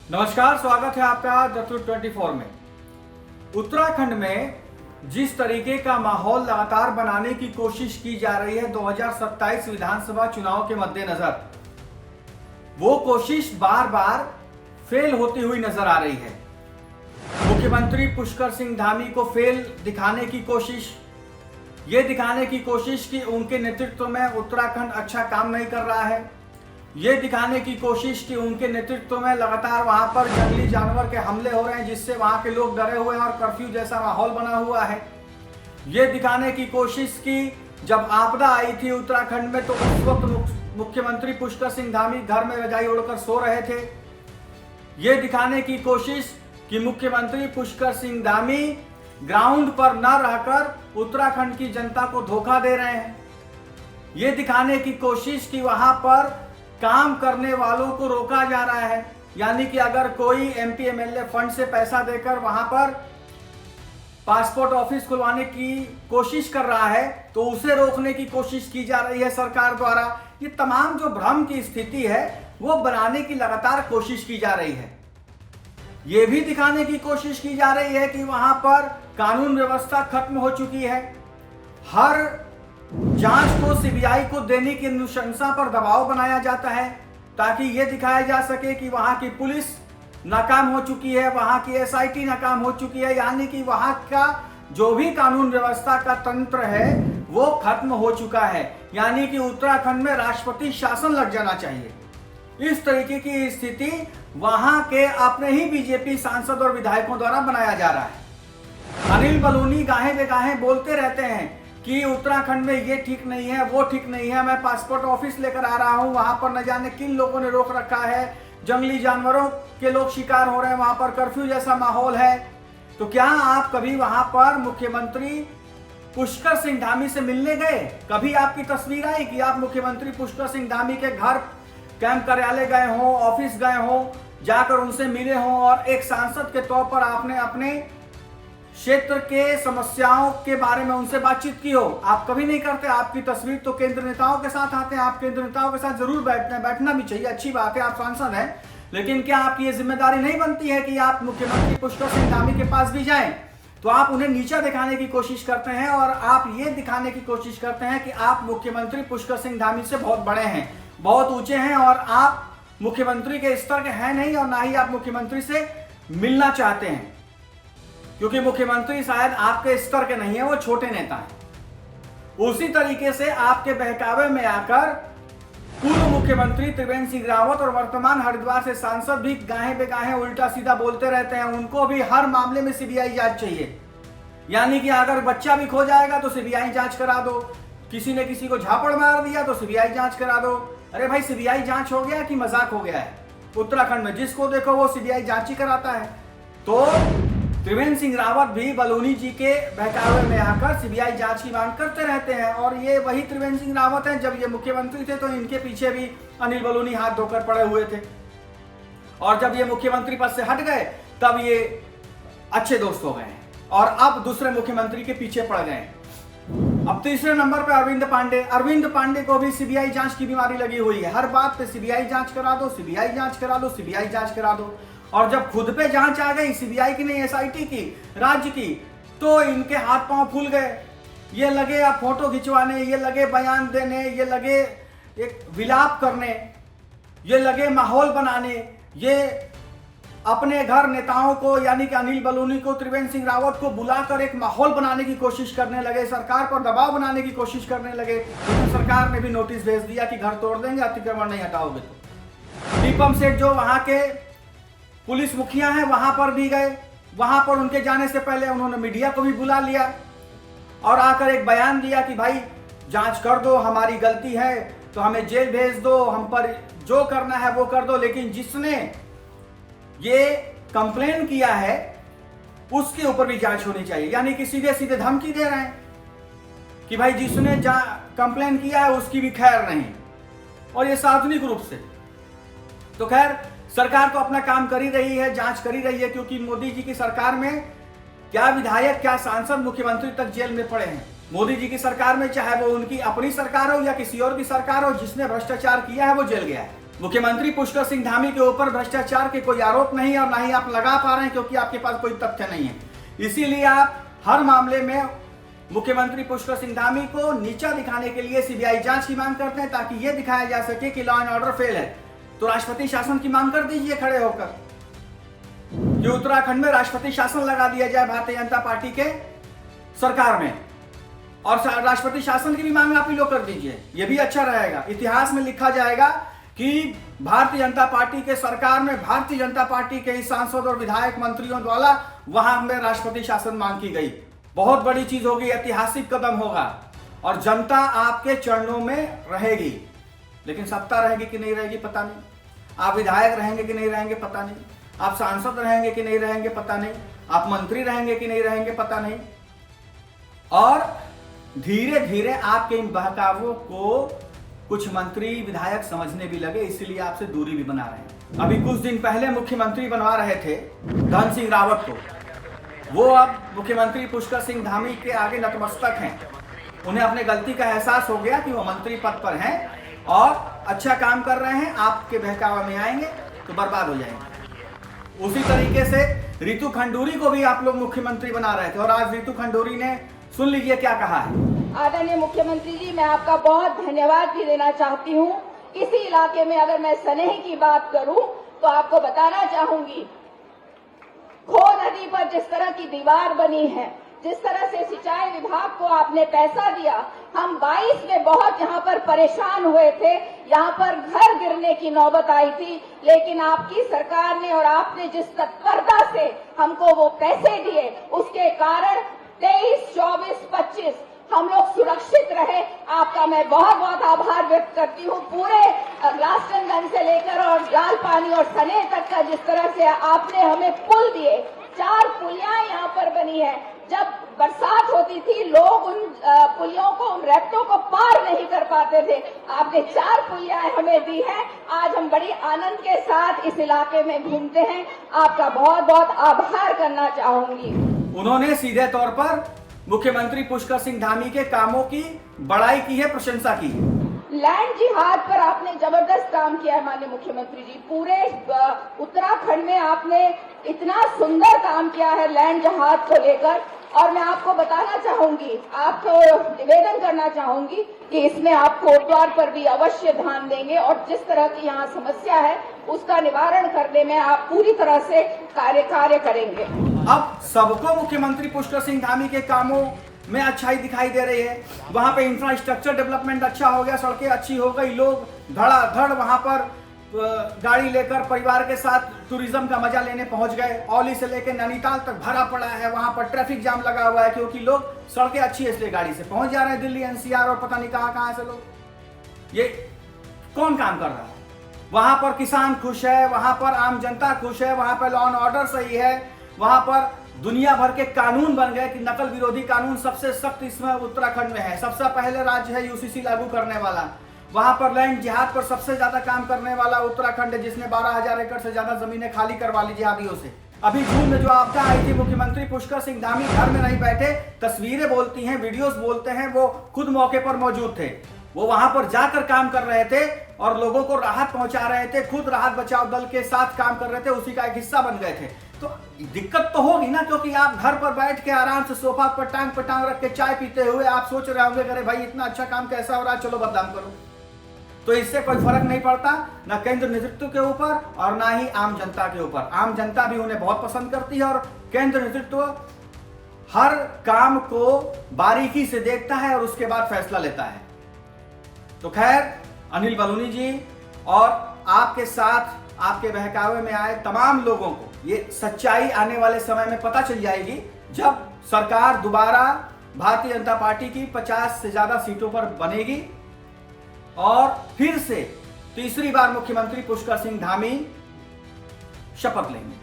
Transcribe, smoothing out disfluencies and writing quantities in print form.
नमस्कार, स्वागत है आपका द ट्रुथ 24 में। उत्तराखंड में जिस तरीके का माहौल लगातार बनाने की कोशिश की जा रही है 2027 विधानसभा चुनाव के मद्देनजर, वो कोशिश बार बार फेल होती हुई नजर आ रही है। मुख्यमंत्री पुष्कर सिंह धामी को फेल दिखाने की कोशिश, ये दिखाने की कोशिश कि उनके नेतृत्व में उत्तराखंड अच्छा काम नहीं कर रहा है, ये दिखाने की कोशिश कि उनके नेतृत्व में लगातार वहां पर जंगली जानवर के हमले हो रहे हैं, जिससे वहां के लोग डरे हुए हैं और कर्फ्यू जैसा माहौल बना हुआ है। ये दिखाने की कोशिश की जब आपदा आई थी उत्तराखंड में, तो उस वक्त मुख्यमंत्री पुष्कर सिंह धामी घर में रजाई ओढ़कर सो रहे थे। ये दिखाने की कोशिश कि मुख्यमंत्री पुष्कर सिंह धामी ग्राउंड पर न रहकर उत्तराखंड की जनता को धोखा दे रहे हैं। ये दिखाने की कोशिश कि वहां पर काम करने वालों को रोका जा रहा है, यानी कि अगर कोई एमपी एमएलए फंड से पैसा देकर वहां पर पासपोर्ट ऑफिस खुलवाने की कोशिश कर रहा है तो उसे रोकने की कोशिश की जा रही है सरकार द्वारा। ये तमाम जो भ्रम की स्थिति है वो बनाने की लगातार कोशिश की जा रही है। ये भी दिखाने की कोशिश की जा रही है कि वहां पर कानून व्यवस्था खत्म हो चुकी है। हर जांच को सीबीआई को देने की अनुशंसा पर दबाव बनाया जाता है ताकि यह दिखाया जा सके कि वहां की पुलिस नाकाम हो चुकी है, वहां की एसआईटी नाकाम हो चुकी है, यानी कि वहां का जो भी कानून व्यवस्था का तंत्र है वो खत्म हो चुका है, यानी कि उत्तराखंड में राष्ट्रपति शासन लग जाना चाहिए। इस तरीके की स्थिति वहां के अपने ही बीजेपी सांसद और विधायकों द्वारा बनाया जा रहा है। अनिल बलूनी गाहे बेगाहे बोलते रहते हैं कि उत्तराखंड में ये ठीक नहीं है, वो ठीक नहीं है, मैं पासपोर्ट ऑफिस लेकर आ रहा हूं, वहां पर न जाने किन लोगों ने रोक रखा है, जंगली जानवरों के लोग शिकार हो रहे हैं, वहां पर कर्फ्यू जैसा माहौल है। तो क्या आप कभी वहां पर मुख्यमंत्री पुष्कर सिंह धामी से मिलने गए? कभी आपकी तस्वीर आई कि आप मुख्यमंत्री पुष्कर सिंह धामी के घर, कैंप कार्यालय गए हो, ऑफिस गए हो, जाकर उनसे मिले हो और एक सांसद के तौर पर आपने अपने क्षेत्र के समस्याओं के बारे में उनसे बातचीत की हो? आप कभी नहीं करते। आपकी तस्वीर तो केंद्र नेताओं के साथ आते हैं, आप केंद्र नेताओं के साथ जरूर बैठना भी चाहिए, अच्छी बात है, आप सांसद हैं, लेकिन क्या आपकी ये जिम्मेदारी नहीं बनती है कि आप मुख्यमंत्री पुष्कर सिंह धामी के पास भी जाएं? तो आप उन्हें नीचा दिखाने की कोशिश करते हैं और आप ये दिखाने की कोशिश करते हैं कि आप मुख्यमंत्री पुष्कर सिंह धामी से बहुत बड़े हैं, बहुत ऊंचे हैं और आप मुख्यमंत्री के स्तर के हैं नहीं और ना ही आप मुख्यमंत्री से मिलना चाहते हैं, क्योंकि मुख्यमंत्री शायद आपके स्तर के नहीं है, वो छोटे नेता हैं। उसी तरीके से आपके बहकावे में आकर पूर्व मुख्यमंत्री त्रिवेंद्र सिंह रावत और वर्तमान हरिद्वार से सांसद भी गाहे बेगाहे उल्टा सीधा बोलते रहते हैं। उनको भी हर मामले में सीबीआई जांच चाहिए, यानी कि अगर बच्चा भी खो जाएगा तो सीबीआई जांच करा दो, किसी ने किसी को झापड़ मार दिया तो सीबीआई जांच करा दो। अरे भाई, सीबीआई जांच हो गया कि मजाक हो गया है? उत्तराखंड में जिसको देखो वो सीबीआई जांच ही कराता है। तो त्रिवेंद्र सिंह रावत भी बलूनी जी के बहकावे में आकर सीबीआई जांच की मांग करते रहते हैं और ये वही त्रिवेंद्र सिंह रावत हैं। जब ये मुख्यमंत्री थे तो इनके पीछे भी अनिल बलूनी हाथ धोकर पड़े हुए थे और जब ये मुख्यमंत्री पद से हट गए तब ये अच्छे दोस्त हो गए हैं और अब दूसरे मुख्यमंत्री के पीछे पड़ गए। अब तीसरे नंबर पर अरविंद पांडे को भी सीबीआई जांच की बीमारी लगी हुई है। हर बात पे सीबीआई जांच करा दो, सीबीआई जांच करा दो, सीबीआई जांच करा दो। और जब खुद पे जांच आ गई, सीबीआई की नहीं एसआईटी की, राज्य की, तो इनके हाथ पांव फूल गए। ये लगे अब फोटो खिंचवाने, ये लगे बयान देने, ये लगे एक विलाप करने, ये लगे माहौल बनाने, ये अपने घर नेताओं को यानी कि अनिल बलूनी को, त्रिवेंद्र सिंह रावत को बुलाकर एक माहौल बनाने की कोशिश करने लगे, सरकार पर दबाव बनाने की कोशिश करने लगे। लेकिन सरकार ने भी नोटिस भेज दिया कि घर तोड़ देंगे, अतिक्रमण नहीं हटाओगे तो। दीपम सेठ जो वहां के पुलिस मुखिया हैं वहां पर भी गए, वहां पर उनके जाने से पहले उन्होंने मीडिया को भी बुला लिया और आकर एक बयान दिया कि भाई जांच कर दो, हमारी गलती है तो हमें जेल भेज दो, हम पर जो करना है वो कर दो। लेकिन जिसने ये कंप्लेन किया है उसके ऊपर भी जांच होनी चाहिए, यानी कि सीधे सीधे धमकी दे रहे हैं कि भाई जिसने कंप्लेन किया है उसकी भी खैर नहीं, और ये सार्वजनिक रूप से। तो खैर, सरकार तो अपना काम कर ही रही है, जांच कर ही रही है, क्योंकि मोदी जी की सरकार में क्या विधायक, क्या सांसद, मुख्यमंत्री तक जेल में पड़े हैं। मोदी जी की सरकार में चाहे वो उनकी अपनी सरकार हो या किसी और की सरकार हो, जिसने भ्रष्टाचार किया है वो जेल गया है। मुख्यमंत्री पुष्कर सिंह धामी के ऊपर भ्रष्टाचार के कोई आरोप नहीं है और ना ही आप लगा पा रहे हैं, क्योंकि आपके पास कोई तथ्य नहीं है। इसीलिए आप हर मामले में मुख्यमंत्री पुष्कर सिंह धामी को नीचा दिखाने के लिए सीबीआई जांच की मांग करते हैं, ताकि यह दिखाया जा सके कि लॉ एंड ऑर्डर फेल है। तो राष्ट्रपति शासन की मांग कर दीजिए खड़े होकर कि उत्तराखंड में राष्ट्रपति शासन लगा दिया जाए भारतीय जनता पार्टी के सरकार में, और राष्ट्रपति शासन की भी मांग आप ही लोग कर दीजिए। यह भी अच्छा रहेगा, इतिहास में लिखा जाएगा कि भारतीय जनता पार्टी के सरकार में भारतीय जनता पार्टी के ही सांसद और विधायक मंत्रियों द्वारा वहां में राष्ट्रपति शासन मांग की गई। बहुत बड़ी चीज होगी, ऐतिहासिक कदम होगा और जनता आपके चरणों में रहेगी। लेकिन सत्ता रहेगी कि नहीं रहेगी पता नहीं, आप विधायक रहेंगे कि नहीं रहेंगे पता नहीं, आप सांसद रहेंगे कि नहीं रहेंगे पता नहीं, आप मंत्री रहेंगे कि नहीं रहेंगे पता नहीं। और धीरे धीरे आपके इन बहकावों को कुछ मंत्री विधायक समझने भी लगे, इसीलिए आपसे दूरी भी बना रहे हैं। अभी कुछ दिन पहले मुख्यमंत्री बनवा रहे थे धन सिंह रावत को, वो अब मुख्यमंत्री पुष्कर सिंह धामी के आगे नतमस्तक हैं। उन्हें अपने गलती का एहसास हो गया कि वो मंत्री पद पर हैं और अच्छा काम कर रहे हैं, आपके बहकावा में आएंगे तो बर्बाद हो जाएंगे। उसी तरीके से रितु खंडूरी को भी आप लोग मुख्यमंत्री बना रहे थे और आज रितु खंडूरी ने सुन लीजिए क्या कहा है। आदरणीय मुख्यमंत्री जी, मैं आपका बहुत धन्यवाद भी देना चाहती हूँ। इसी इलाके में अगर मैं स्नेह की बात करूँ तो आपको बताना चाहूंगी, खो नदी पर जिस तरह की दीवार बनी है, जिस तरह से सिंचाई विभाग को आपने पैसा दिया, हम 22 में बहुत यहाँ पर परेशान हुए थे, यहाँ पर घर गिरने की नौबत आई थी, लेकिन आपकी सरकार ने और आपने जिस तत्परता से हमको वो पैसे दिए, उसके कारण 23, 24, 25 हम लोग सुरक्षित रहे। आपका मैं बहुत बहुत आभार व्यक्त करती हूँ। पूरे ग्लासटनगंज से लेकर और जाल पानी और सने तक का जिस तरह से आपने हमें पुल दिए, 4 पुलियां यहाँ पर बनी है। जब बरसात होती थी लोग उन पुलियों को, उन रैप्टों को पार नहीं कर पाते थे, आपने 4 पुलियां हमें दी हैं। आज हम बड़ी आनंद के साथ इस इलाके में घूमते हैं। आपका बहुत बहुत आभार करना चाहूंगी। उन्होंने सीधे तौर पर मुख्यमंत्री पुष्कर सिंह धामी के कामों की बड़ाई की है, प्रशंसा की है। लैंड जिहाद पर आपने जबरदस्त काम किया है माननीय मुख्यमंत्री जी। पूरे उत्तराखंड में आपने इतना सुंदर काम किया है लैंड जिहाद को लेकर, और मैं आपको बताना चाहूंगी, आपको निवेदन करना चाहूंगी कि इसमें आप कोटद्वार पर भी अवश्य ध्यान देंगे और जिस तरह की यहाँ समस्या है उसका निवारण करने में आप पूरी तरह से कार्य करेंगे। अब सबको मुख्यमंत्री पुष्कर सिंह धामी के कामों में अच्छाई दिखाई दे रही है। वहां पे इंफ्रास्ट्रक्चर डेवलपमेंट अच्छा हो गया, सड़कें अच्छी हो गई, लोग धड़ाधड़ वहां पर गाड़ी लेकर परिवार के साथ टूरिज्म का मजा लेने पहुंच गए। औली से लेकर नैनीताल तक भरा पड़ा है, वहां पर ट्रैफिक जाम लगा हुआ है, क्योंकि लोग सड़कें अच्छी है इसलिए गाड़ी से पहुंच जा रहे हैं दिल्ली, एनसीआर और पता नहीं कहां से लोग। ये कौन काम कर रहा है? वहां पर किसान खुश है, वहां पर आम जनता खुश है, वहां पर लॉ एंड ऑर्डर सही है, वहां पर दुनिया भर के कानून बन गए कि नकल विरोधी कानून सबसे सख्त इसमें उत्तराखंड में है। सबसे पहले राज्य है यूसीसी लागू करने वाला। वहां पर लैंड जिहाद पर सबसे ज्यादा काम करने वाला उत्तराखंड है, जिसने 12,000 एकड़ से ज्यादा जमीनें खाली करवा ली जिहादियों से। अभी जून में जो आपदा आई थी, मुख्यमंत्री पुष्कर सिंह धामी घर में नहीं बैठे, तस्वीरें बोलती हैं, वीडियोस बोलते हैं, वो खुद मौके पर मौजूद थे। वो वहां पर जाकर काम कर रहे थे और लोगों को राहत पहुंचा रहे थे, खुद राहत बचाव दल के साथ काम कर रहे थे, उसी का एक हिस्सा बन गए थे। तो दिक्कत तो होगी ना, क्योंकि आप घर पर बैठ के आराम से सोफा पर टांग रख के चाय पीते हुए आप सोच रहे होंगे, अरे भाई इतना अच्छा काम कैसा हो रहा है, चलो बदनाम करो। तो इससे कोई फर्क नहीं पड़ता, ना केंद्र नेतृत्व के ऊपर और ना ही आम जनता के ऊपर। आम जनता भी उन्हें बहुत पसंद करती है और केंद्र नेतृत्व हर काम को बारीकी से देखता है और उसके बाद फैसला लेता है। तो खैर, अनिल बलूनी जी और आपके साथ आपके बहकावे में आए तमाम लोगों को ये सच्चाई आने वाले समय में पता चल जाएगी, जब सरकार दोबारा भारतीय जनता पार्टी की 50 से ज्यादा सीटों पर बनेगी और फिर से तीसरी बार मुख्यमंत्री पुष्कर सिंह धामी शपथ लेंगे।